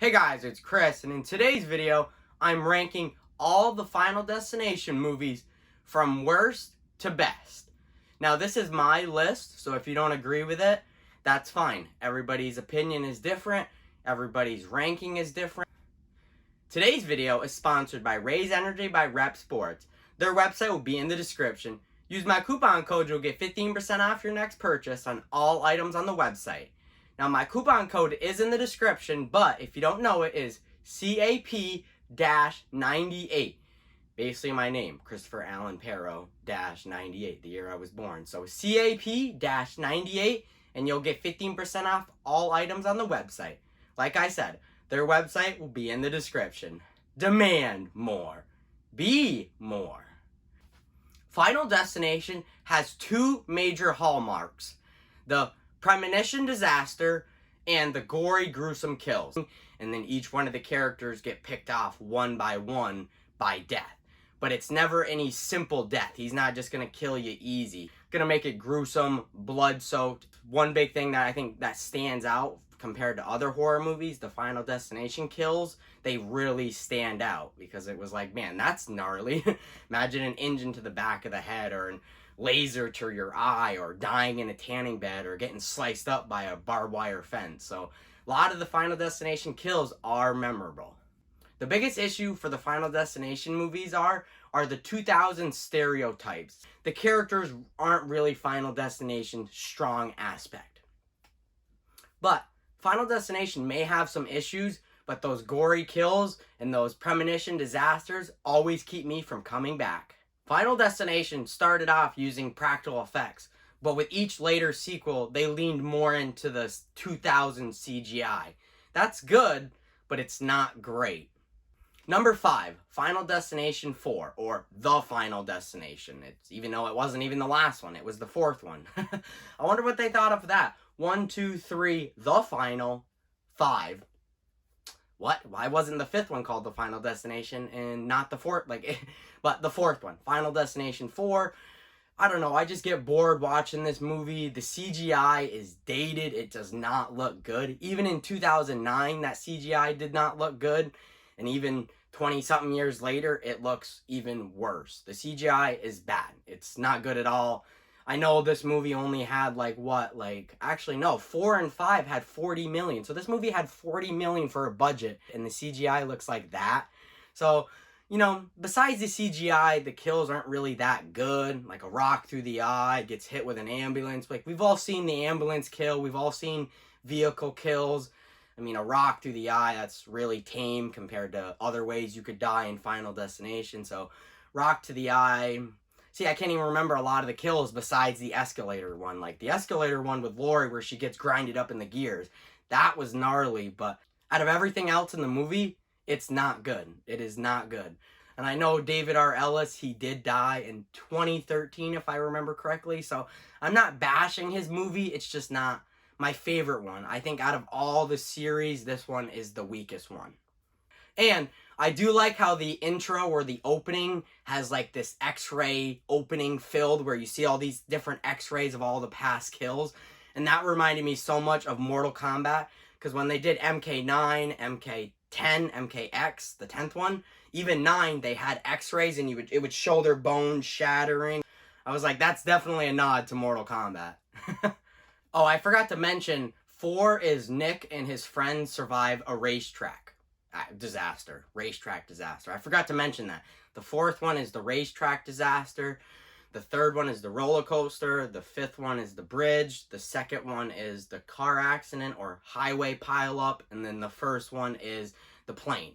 Hey guys, it's Chris, and in today's video, I'm ranking all the Final Destination movies from worst to best. Now, this is my list, so if you don't agree with it, that's fine. Everybody's opinion is different, everybody's ranking is different. Today's video is sponsored by Raise Energy by Rep Sports. Their website will be in the description. Use my coupon code, you'll get 15% off your next purchase on all items on the website. Now, my coupon code is in the description, but if you don't know it, is CAP-98. Basically my name, Christopher Allen Perro-98, the year I was born. So CAP-98, and you'll get 15% off all items on the website. Like I said, their website will be in the description. Demand more. Be more. Final Destination has two major hallmarks: the premonition disaster and the gory, gruesome kills. And then each one of the characters get picked off one by death. But it's never any simple death. He's not just gonna kill you easy. Gonna make it gruesome, blood-soaked. One big thing that I think that stands out compared to other horror movies, the Final Destination kills, they really stand out because it was like, man, that's gnarly. Imagine an engine to the back of the head, or an laser to your eye, or dying in a tanning bed, or getting sliced up by a barbed wire fence. So a lot of the Final Destination kills are memorable. The biggest issue for the Final Destination movies are the 2000 stereotypes. The characters aren't really Final Destination strong aspect. But Final Destination may have some issues, but those gory kills and those premonition disasters always keep me from coming back. Final Destination started off using practical effects, but with each later sequel, they leaned more into the 2000 CGI. That's good, but it's not great. Number 5, Final Destination 4, or The Final Destination. Even though it wasn't even the last one, it was the fourth one. I wonder what they thought of that. 1, 2, 3, The Final, 5. What? Why wasn't the fifth one called The Final Destination and not the fourth? But the fourth one, Final Destination 4. I don't know, I just get bored watching this movie. The CGI is dated. It does not look good. Even in 2009, that CGI did not look good. And even 20-something years later, it looks even worse. The CGI is bad. It's not good at all. I know this movie only had 4 and 5 had 40 million. So this movie had 40 million for a budget, and the CGI looks like that. So, besides the CGI, the kills aren't really that good. Like a rock through the eye, gets hit with an ambulance. We've all seen the ambulance kill. We've all seen vehicle kills. I mean, a rock through the eye, that's really tame compared to other ways you could die in Final Destination. So, rock to the eye. See, I can't even remember a lot of the kills besides the escalator one. Like the escalator one with Lori where she gets grinded up in the gears. That was gnarly, but out of everything else in the movie, it's not good. It is not good. And I know David R. Ellis, he did die in 2013, if I remember correctly. So I'm not bashing his movie. It's just not my favorite one. I think out of all the series, this one is the weakest one. And I do like how the intro or the opening has this X-ray opening filled where you see all these different X-rays of all the past kills. And that reminded me so much of Mortal Kombat, because when they did MK9, MK10, MKX, the 10th one, even 9, they had X-rays and it would show their bones shattering. I was like, that's definitely a nod to Mortal Kombat. Oh, I forgot to mention, 4 is Nick and his friends survive a racetrack disaster. Racetrack disaster. I forgot to mention that. The fourth one is the racetrack disaster. The third one is the roller coaster. The fifth one is the bridge. The second one is the car accident or highway pileup. And then the first one is the plane.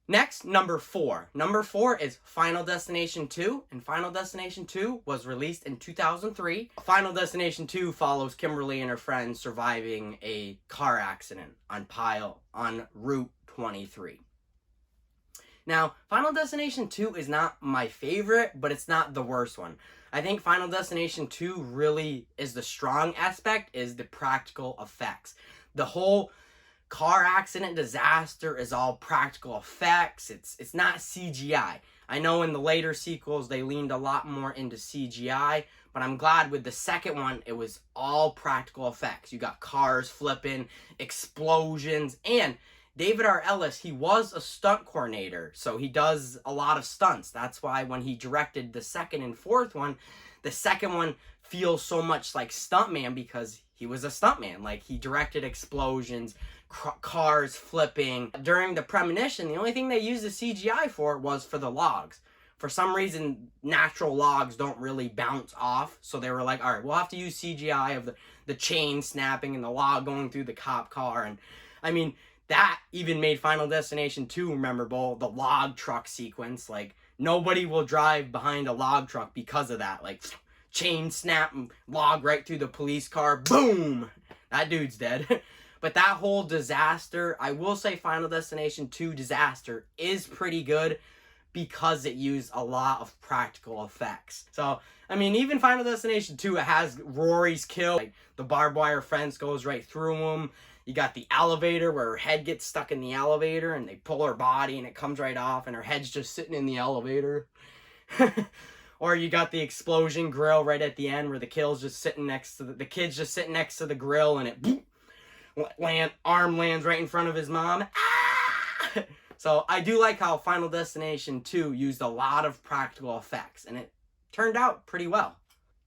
Next, number 4. Number 4 is Final Destination 2, and Final Destination 2 was released in 2003. Final Destination 2 follows Kimberly and her friends surviving a car accident on Route 23. Now, Final Destination 2 is not my favorite, but it's not the worst one. I think Final Destination 2 really is the strong aspect, is the practical effects. The whole car accident disaster is all practical effects. It's not CGI. I know in the later sequels they leaned a lot more into CGI, but I'm glad with the second one it was all practical effects. You got cars flipping, explosions, and David R. Ellis, he was a stunt coordinator, so he does a lot of stunts. That's why when he directed the second and fourth one, the second one feels so much like Stuntman because he was a stuntman. Like, he directed explosions, cars flipping. During the premonition, the only thing they used the CGI for was for the logs. For some reason, natural logs don't really bounce off, so they were like, all right, we'll have to use CGI of the chain snapping and the log going through the cop car. And I mean, that even made Final Destination 2 memorable, the log truck sequence. Like, nobody will drive behind a log truck because of that. Like, chain snap and log right through the police car, boom! That dude's dead. But that whole disaster, I will say Final Destination 2 Disaster is pretty good because it used a lot of practical effects. So, I mean, even Final Destination 2, it has Rory's kill. Like, the barbed wire fence goes right through him. You got the elevator where her head gets stuck in the elevator and they pull her body and it comes right off and her head's just sitting in the elevator. Or you got the explosion grill right at the end where the kid's just sitting next to the kid's just sitting next to the grill and it boop, arm lands right in front of his mom. Ah! So I do like how Final Destination 2 used a lot of practical effects and it turned out pretty well.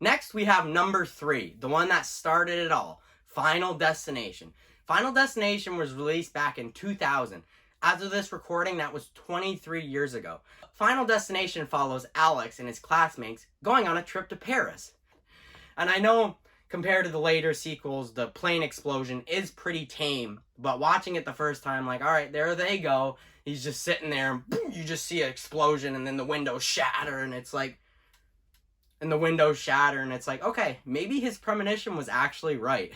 Next we have number 3, the one that started it all, Final Destination. Final Destination was released back in 2000. As of this recording, that was 23 years ago. Final Destination follows Alex and his classmates going on a trip to Paris. And I know, compared to the later sequels, the plane explosion is pretty tame, but watching it the first time, like, alright, there they go. He's just sitting there, and boom, you just see an explosion, and then the windows shatter, and it's like, okay, maybe his premonition was actually right.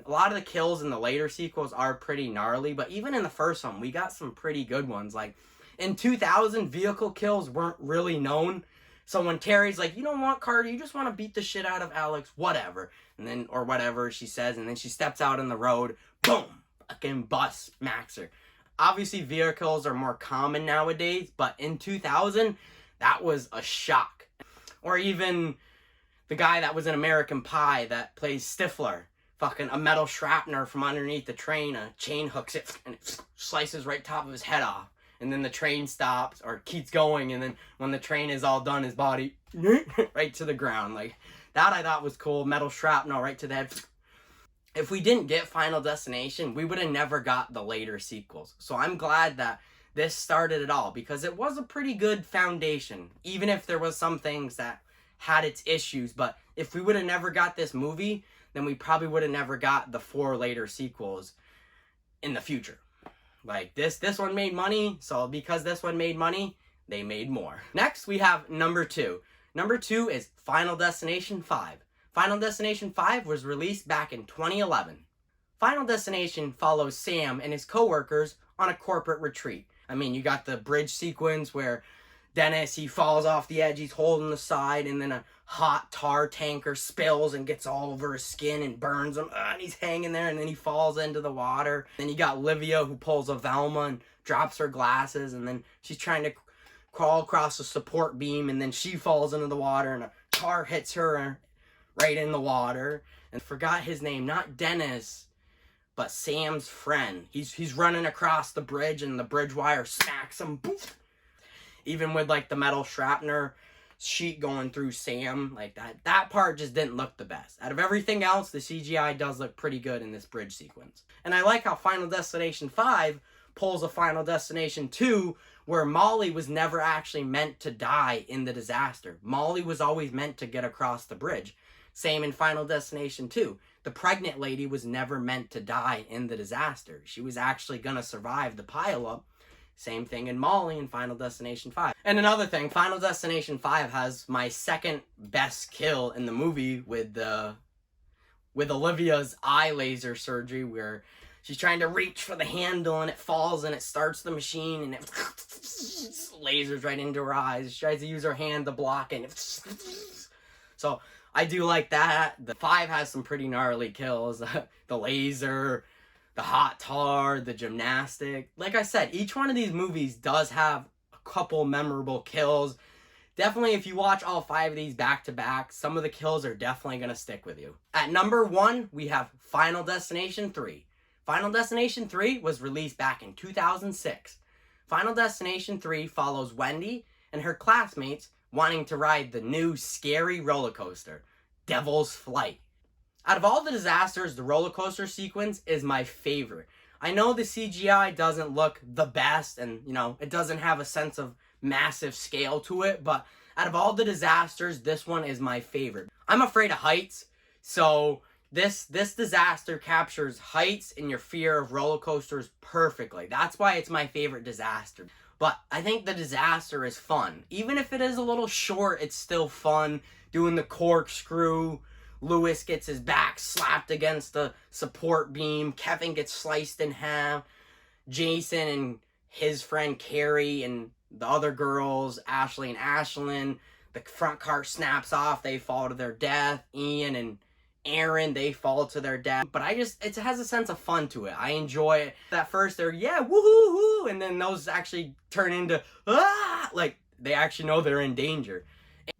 A lot of the kills in the later sequels are pretty gnarly, but even in the first one, we got some pretty good ones. Like, in 2000, vehicle kills weren't really known. So when Terry's like, you don't want Carter, you just want to beat the shit out of Alex, whatever. And then, or whatever she says, and then she steps out on the road, boom, fucking bus smacks her. Obviously, vehicles are more common nowadays, but in 2000, that was a shock. Or even the guy that was in American Pie that plays Stifler. Fucking a metal shrapnel from underneath the train, a chain hooks it, and it slices right top of his head off. And then the train stops, or keeps going, and then when the train is all done, his body, right to the ground. Like, that I thought was cool, metal shrapnel right to the head. If we didn't get Final Destination, we would have never got the later sequels. So I'm glad that this started it all, because it was a pretty good foundation, even if there was some things that had its issues. But if we would have never got this movie, then we probably would have never got the 4 later sequels in the future. Like, this one made money, so because this one made money, they made more. Next, we have number 2. Number 2 is Final Destination 5. Final Destination 5 was released back in 2011. Final Destination follows Sam and his co-workers on a corporate retreat. I mean, you got the bridge sequence where Dennis, he falls off the edge, he's holding the side, and then a hot tar tanker spills and gets all over his skin and burns him, and he's hanging there, and then he falls into the water. Then you got Livia, who pulls a Velma and drops her glasses, and then she's trying to crawl across a support beam, and then she falls into the water, and a car hits her right in the water. And I forgot his name, not Dennis, but Sam's friend. He's running across the bridge, and the bridge wire smacks him, poof. Even with, like, the metal shrapnel sheet going through Sam, like, that part just didn't look the best. Out of everything else, the CGI does look pretty good in this bridge sequence. And I like how Final Destination 5 pulls a Final Destination 2 where Molly was never actually meant to die in the disaster. Molly was always meant to get across the bridge. Same in Final Destination 2. The pregnant lady was never meant to die in the disaster. She was actually gonna survive the pileup. Same thing in Molly in Final Destination 5. And another thing, Final Destination 5 has my second best kill in the movie with Olivia's eye laser surgery, where she's trying to reach for the handle and it falls and it starts the machine and it lasers right into her eyes. She tries to use her hand to block it. So I do like that. The 5 has some pretty gnarly kills. The laser, the hot tar, the gymnastic. Like I said, each one of these movies does have a couple memorable kills. Definitely, if you watch all 5 of these back to back, some of the kills are definitely going to stick with you. At number 1, we have Final Destination 3. Final Destination 3 was released back in 2006. Final Destination 3 follows Wendy and her classmates wanting to ride the new scary roller coaster, Devil's Flight. Out of all the disasters, the roller coaster sequence is my favorite. I know the CGI doesn't look the best and, it doesn't have a sense of massive scale to it, but out of all the disasters, this one is my favorite. I'm afraid of heights, so this disaster captures heights and your fear of roller coasters perfectly. That's why it's my favorite disaster. But I think the disaster is fun. Even if it is a little short, it's still fun. Doing the corkscrew, Lewis gets his back slapped against the support beam, Kevin gets sliced in half, Jason and his friend Carrie and the other girls, Ashley and Ashlyn, the front cart snaps off, they fall to their death. Ian and Aaron, they fall to their death. But it has a sense of fun to it. I enjoy it. At first they're, yeah, woohoo, and then those actually turn into, ah, like they actually know they're in danger.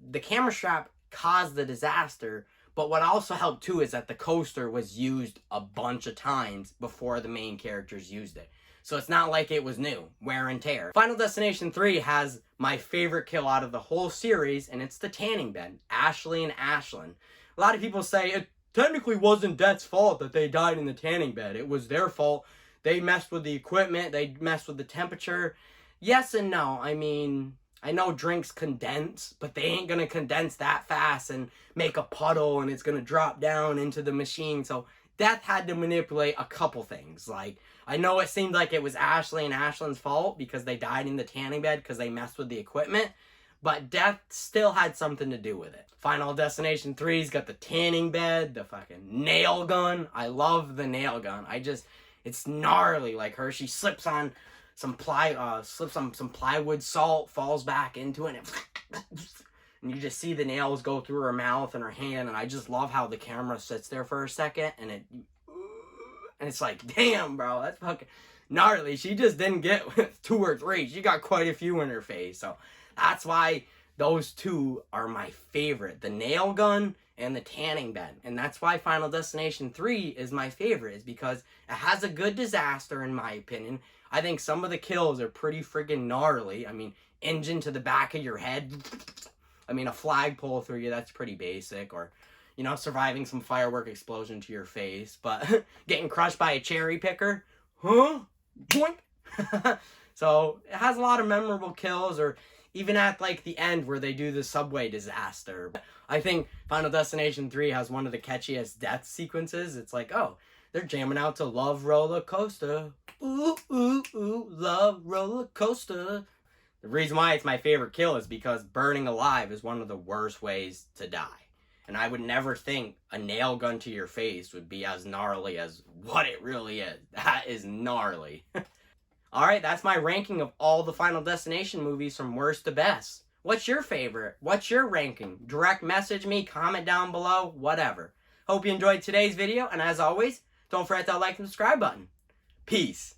The camera strap caused the disaster, but what also helped too is that the coaster was used a bunch of times before the main characters used it. So it's not like it was new, wear and tear. Final Destination 3 has my favorite kill out of the whole series, and it's the tanning bed, Ashley and Ashlyn. A lot of people say it technically wasn't Death's fault that they died in the tanning bed. It was their fault. They messed with the equipment. They messed with the temperature. Yes and no. I mean, I know drinks condense, but they ain't going to condense that fast and make a puddle and it's going to drop down into the machine. So Death had to manipulate a couple things. Like, I know it seemed like it was Ashley and Ashlyn's fault because they died in the tanning bed because they messed with the equipment. But Death still had something to do with it. Final Destination 3's got the tanning bed, the fucking nail gun. I love the nail gun. It's gnarly. Like her, she slips on some plywood salt, falls back into it, and you just see the nails go through her mouth and her hand. And I just love how the camera sits there for a second, and it's like, damn, bro, that's fucking gnarly. She just didn't get 2 or 3. She got quite a few in her face. So that's why those two are my favorite. The nail gun and the tanning bed. And that's why Final Destination 3 is my favorite, is because it has a good disaster, in my opinion. I think some of the kills are pretty friggin' gnarly. I mean, engine to the back of your head. I mean, a flagpole through you, that's pretty basic. Or, surviving some firework explosion to your face. But getting crushed by a cherry picker. Huh? Boink! So, it has a lot of memorable kills, or even at, like, the end where they do the subway disaster. I think Final Destination 3 has one of the catchiest death sequences. It's like, oh, they're jamming out to Love Roller Coaster. Ooh, ooh, ooh, love roller coaster. The reason why it's my favorite kill is because burning alive is one of the worst ways to die. And I would never think a nail gun to your face would be as gnarly as what it really is. That is gnarly. Alright, that's my ranking of all the Final Destination movies from worst to best. What's your favorite? What's your ranking? Direct message me, comment down below, whatever. Hope you enjoyed today's video, and as always, don't forget that like and subscribe button. Peace.